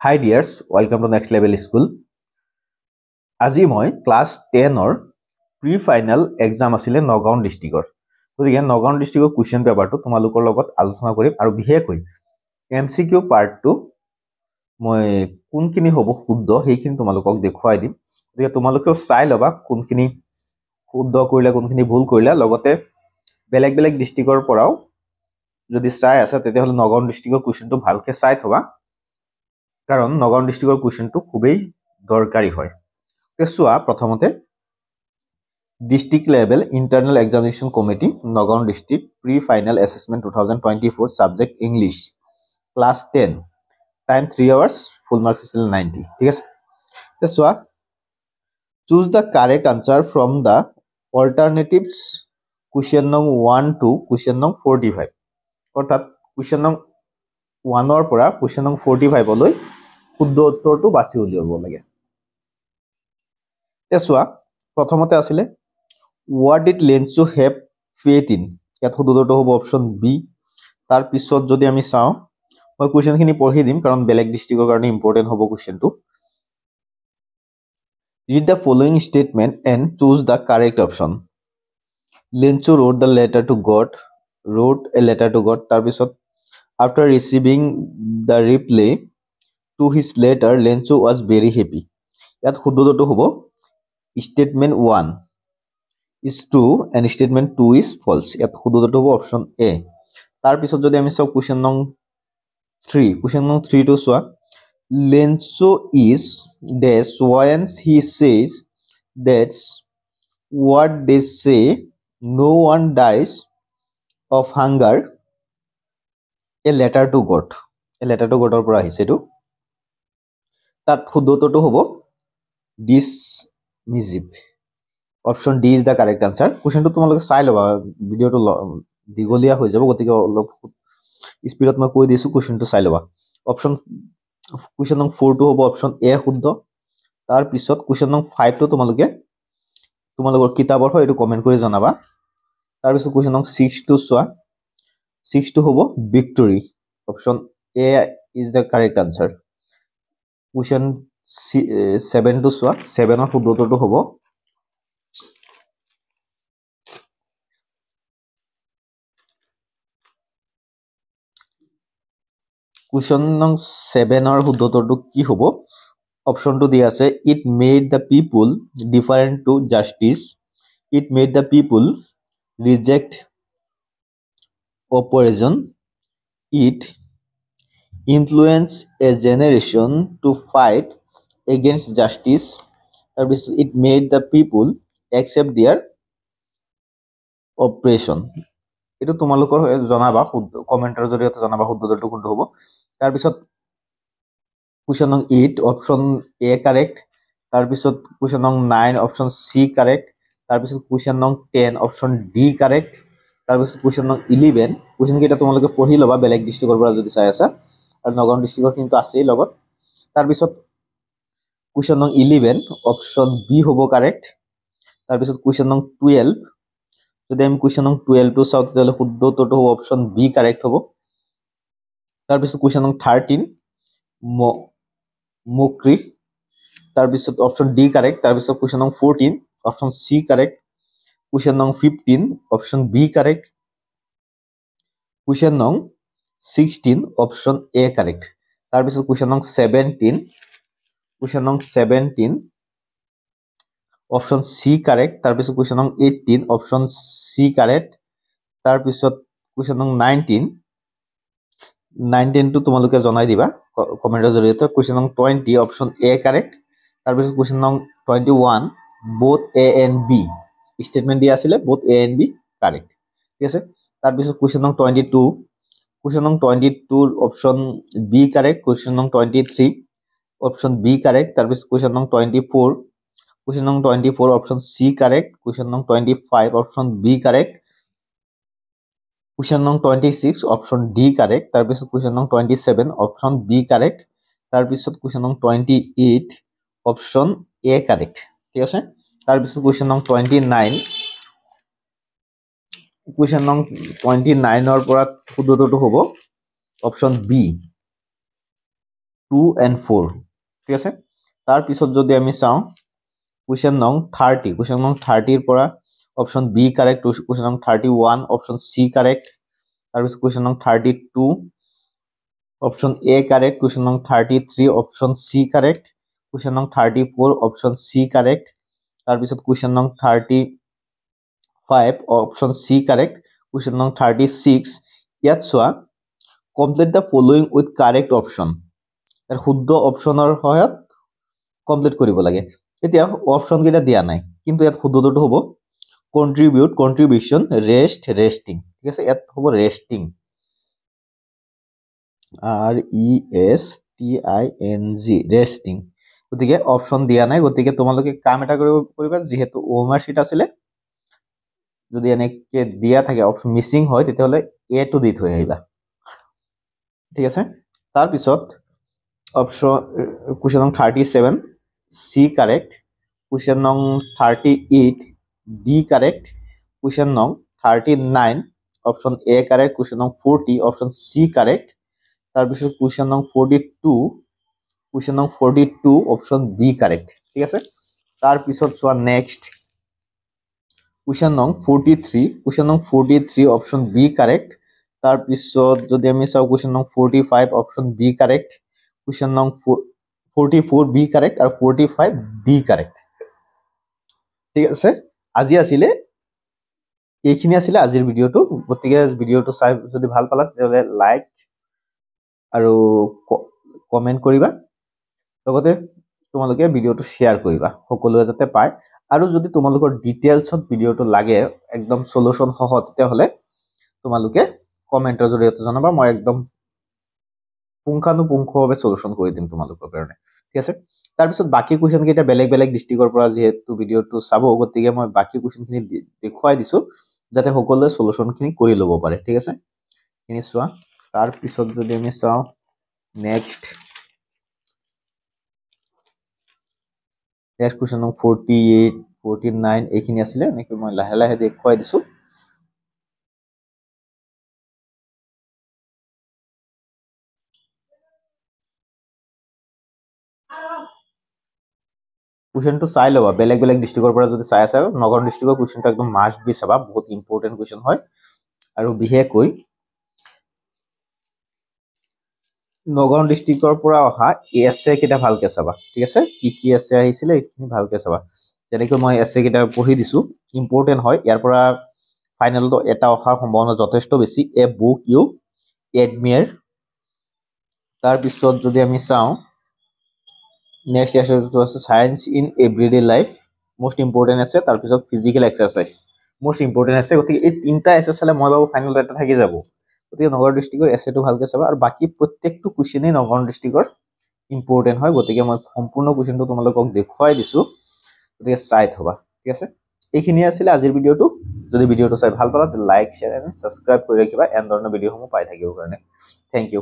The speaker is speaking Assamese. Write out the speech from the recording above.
Hi dears, welcome to Next Level School. আজি মই ক্লাস 10 অৰ প্ৰি ফাইনাল এক্সাম আছিলে নগাঁও ডিস্ট্ৰিক্টৰ। গতিকে নগাঁও ডিস্ট্ৰিক্টৰ কুৱেশ্যন পেপাৰটো তোমালোকৰ লগত আলোচনা কৰিম আৰু বিশেষকৈ এমসিকিউ পাৰ্টটো মই কোনখিনি হ'ব শুদ্ধ সেইখিনি তোমালোকক দেখুৱাই দিম। গতিকে তোমালোকেও চাই ল'বা কোনখিনি শুদ্ধ কৰিলা কোনখিনি ভুল কৰিলা, লগতে বেলেগ বেলেগ ডিস্ট্ৰিক্টৰ পৰাও যদি চাই আছে তেতিয়াহ'লে নগাঁও ডিস্ট্ৰিক্টৰ কুৱেশ্যনটো ভালকৈ চাই থবা, কাৰণ নগাঁও ডিস্ট্ৰিক্টৰ কুৱেশ্যনটো খুবেই দৰকাৰী হয়। চোৱা, প্ৰথমতে district level internal examination committee Nagaon district pre final assessment 2024 subject English class 10 time 3 hours, full marks আছিল 90। ঠিক আছে, চোৱা, choose the correct answer from the alternatives question নং 1 to কুৱেশ্যন নং 45, অৰ্থাৎ কুৱেশ্যন নং 1 পৰা কুৱেশ্যন নং 45 লৈ শুদ্ধ উত্তৰটো বাছি উলিয়াব লাগে। চোৱা, প্ৰথমতে আছিলে what did Lenzo have faith in, ইয়াত শুদ্ধ উত্তৰটো হ'ব অপশ্যন বি। তাৰ পিছত যদি আমি চাওঁ, মই কুৱেশ্যনখিনি পঢ়ি দিম কাৰণ বেলেগ ডিস্ট্ৰিক্টৰ কাৰণে ইম্পৰ্টেণ্ট হ'ব কুৱেশ্যনটো। Read the following statement and choose the correct option. Lenzo wrote a letter to God. তাৰ পিছত after receiving the reply to his letter, Lenzo was very happy. ইয়াত শুদ্ধ উত্তৰটো হ'ব statement 1 is true and statement 2 is false. ইয়াত শুদ্ধ উত্তৰটো হ'ব অপশ্যন এ। তাৰ পিছত যদি আমি চাওঁ কুৱেশ্যন নং 3 টো চোৱা, Lenzo is dash when he says that's what they say no one dies of hunger, a letter to God. A letter to Godৰ পৰা আহিছে এইটো। তাত শুদ্ধ উত্তৰটো হ'ব dismissive. Option D is the correct answer. কুৱেশ্যনটো তোমালোকে চাই ল'বা, ভিডিঅ'টো দীঘলীয়া হৈ যাব, গতিকে অলপ স্পীডত মই কৈ দিছোঁ, কুৱেশ্যনটো চাই ল'বা। কুৱেশ্যন নং 4 টো হ'ব অপশ্যন এ শুদ্ধ। তাৰপিছত কুৱেশ্যন নং 5 টো তোমালোকৰ কিতাপৰ হয়, এইটো কমেণ্ট কৰি জনাবা। তাৰপিছত কুৱেশ্যন নং 6 টো চোৱা, 6 টো হ'ব victory. Option A is the correct answer. Question 7 টো চোৱা, 7ৰ শুদ্ধ উত্তৰটো হ'ব কুৱেশ্যন নং 7ৰ শুদ্ধ উত্তৰটো কি হ'ব? অপশ্যনটো দিয়া আছে, it made the people different to justice, it made the people reject operation, it influence a generation to fight against justice, তাৰপিছত it made the people accept their operation. এইটো তোমালোকৰ জনাবা, কমেণ্টৰ জৰিয়তে জনাবা শুদ্ধ উত্তৰটো কোনটো হ'ব। তাৰপিছত কুৱেশ্যন নং 8 অপশ্যন এ কাৰেক্ট। তাৰপিছত কুৱেশ্যন নং 9 অপশ্যন চি কাৰেক্ট। তাৰপিছত কুৱেশ্যন নং 10 অপশ্যন ডি কাৰেক্ট। তাৰপিছত কুৱেশ্যন নং 11, কুৱেশ্যনকেইটা তোমালোকে পঢ়ি ল'বা বেলেগ ডিষ্ট্ৰিক্টৰ পৰা যদি চাই আছা, আৰু নগাঁও ডিষ্ট্ৰিক্টৰ কিন্তু আছেই লগত। তাৰপিছত কুৱেশ্যন নং 11 অপশ্যন বি হ'ব কাৰেক্ট। তাৰপিছত কুৱেশ্যন নং 12, যদি আমি কুৱেশ্যন নং 12 টো চাওঁ তেতিয়াহ'লে শুদ্ধ উত্তৰটো হ'ব অপশ্যন বি কাৰেক্ট হ'ব। তাৰপিছত কুৱেশ্যন নং 13 মক্ৰী, তাৰপিছত অপশ্যন ডি কাৰেক্ট। তাৰপিছত কুৱেশ্যন নং 14 অপশ্যন চি কাৰেক্ট। কুৱেশ্যন নং 15 অপশ্যন বি কাৰেক্ট। কুৱেশ্যন নং 16 অপশ্যন এ কাৰেক্ট। তাৰপিছত কুৱেশ্যন নং 17 অপশ্যন চি কাৰেক্ট। তাৰপিছত কুৱেশ্যন নং 18 অপশ্যন চি কাৰেক্ট। তাৰপিছত কুৱেশ্যন নং 19 টো তোমালোকে জনাই দিবা কমেণ্টৰ জৰিয়তে। কুৱেশ্যন নং 20 অপশ্যন এ কাৰেক্ট। তাৰপিছত কুৱেশ্যন নং 21 both A and B, statement দিয়া আছিলে both A and B correct. ঠিক আছে, তাৰপিছত কুৱেশ্যন নং 22 অপশ্যন বি কাৰেক্ট। কুৱেশ্যন নং 23 অপশ্যন বি কাৰেক্ট। তাৰপিছত কুৱেশ্যন নং 24 অপশ্যন চি কাৰেক্ট। কুৱেশ্যন নং 25 অপশ্যন বি কাৰেক্ট। কুৱেশ্যন নং 26 অপশ্যন ডি কাৰেক্ট। তাৰপিছত কুৱেশ্যন নং 27 অপশ্যন বি কাৰেক্ট। তাৰপিছত কুৱেশ্যন নং 28 অপশ্যন এ কাৰেক্ট। ঠিক আছে, তাৰপিছত কুৱেশ্যন নং 29ৰ পৰা শুদ্ধ উত্তৰটো হ'ব অপশ্যন বি। 2 and 4 ঠিক আছে তাৰ পিছত যদি আমি চাওঁ question নং 30 question নং 30 ৰ পৰা option B correct question নং 31 option C correct তাৰ পিছত question নং 32 option A correct question nong 33 option C correct question nong 34 option C correct tar pisot question nong 35 option C correct question nong 36 yat soa complete the following with correct option er শুদ্ধ optionৰ সহায়ত complete কৰিব লাগে এতিয়া option কেটা দিয়া নাই কিন্তু ইয়াত শুদ্ধটো হ'ব contribute contribution rest resting ঠিক আছে ইয়াত হ'ব resting RESTING resting গতিকে অপশন দিয়া নাই গতিকে তোমালোকে কাম এটা কৰিবা যেহেতু ওমাৰ শীট আছিল যদি এনেকে দিয়া থাকে অপশন মিসিং হয় তেতিয়াহলে এ টু দি থৈ আহিবা ঠিক আছে তাৰ পিছত অপশন কোৱেশ্চন নং 37 সি কাৰেক্ট কোৱেশ্চন নং 38 ডি কাৰেক্ট কোৱেশ্চন নং 39 অপশন এ কাৰেক্ট কোৱেশ্চন নং 40 অপশন সি কাৰেক্ট তাৰ পিছত কোৱেশ্চন নং 42 অপশন বি কাৰেক্ট ঠিক আছে তাৰ পিছত সোয়া নেক্সট কোৱেশ্চন নং 43 অপশন বি কাৰেক্ট তাৰ পিছত যদি আমি চাও কোৱেশ্চন নং 45 অপশন বি কাৰেক্ট কোৱেশ্চন নং 44 বি কাৰেক্ট আৰু 45 ডি কাৰেক্ট ঠিক আছে আজি আছিলে এইখিনি আছিলে আজিৰ ভিডিওটো গতিকে ভিডিওটো চাই যদি ভাল পালা তেতিয়াহলে লাইক আৰু কমেন্ট কৰিবা লগতে তোমালোকে ভিডিওটো শেয়াৰ কৰিবা সকলোৱে যাতে পায় আৰু যদি তোমালোকৰ ডিটেইলছত ভিডিওটো লাগে একদম সলিউশন সহ তেতিয়াহলে তোমালোকে কমেন্টৰ জৰিয়তে জনাবা মই একদম পুংখানুপুংখভাৱে সলিউশন কৰি দিম তোমালোকৰ কাৰণে ঠিক আছে তাৰ পিছত বাকি কোৱেশ্চন কেইটা বেলেগ বেলেগ ডিস্ট্ৰিক্টৰ পৰা যেহেতু ভিডিওটো চাব গতিকে মই বাকি কোৱেশ্চনখিনি দেখুৱাই দিছো যাতে সকলোৱে সলিউশনখিনি কৰি ল'ব পাৰে ঠিক আছে খিনি চোৱা তাৰ পিছত যদি আমি চাও নেক্সট question nung 48 49 এইখিনি আছিল নেকি মই লাহে লাহে দেখুৱাই দিছো question to চাই লবা বেলেগ বেলেগ ডিস্ট্ৰিক্টৰ পৰা যদি চাই আছে নগৰ ডিস্ট্ৰিক্টৰ questionটো একদম মাস্ট বি চাবা বহুত ইম্পৰ্টেন্ট question হয় আৰু বিশেষকৈ নগৰ ডিস্ট্ৰিক্টৰ পৰা অহা এসএ কিটা ভালকে চাবা ঠিক আছে কি এসএ আহিছিল এইখিনি ভালকে চাবা যেনেকৈ মই এসএ কিটা পঢ়ি দিছো ইম্পৰ্টেন্ট হয় ইয়াৰ পৰা ফাইনালটো এটা অহাৰ সম্ভাৱনা যথেষ্ট বেছি এ বুক ইউ এডমিয়াৰ তাৰ পিছত যদি আমি চাও নেক্সট এসএটো আছে science in everyday life most important আছে তাৰ পিছত ফিজিক্যাল এক্সাৰসাইজ মোস্ট ইম্পৰ্টেন্ট আছে গতি এই তিনটা এসএ চালে মই বাবু ফাইনাল এটা থাকি যাব গতি নগৰ ডিস্ট্ৰিক্টৰ এসএটো ভালকে চাবা আৰু বাকি প্ৰত্যেকটো কোৱেশ্চনে নগৰ ডিস্ট্ৰিক্টৰ ইম্পৰ্টেন্ট হয় গতিকে মই সম্পূৰ্ণ কোৱেশ্চনটো তোমালোকক দেখুৱাই দিছো গতিকে চাই থবা ঠিক আছে এইখিনি আছিল আজিৰ ভিডিওটো যদি ভিডিওটো চাই ভাল পালা লাইক শেয়াৰ এণ্ড সাবস্ক্ৰাইব কৰি ৰাখিবা এন ধৰণৰ ভিডিওসমূহ পাই থাকিবৰ কাৰণে থ্যাংক ইউ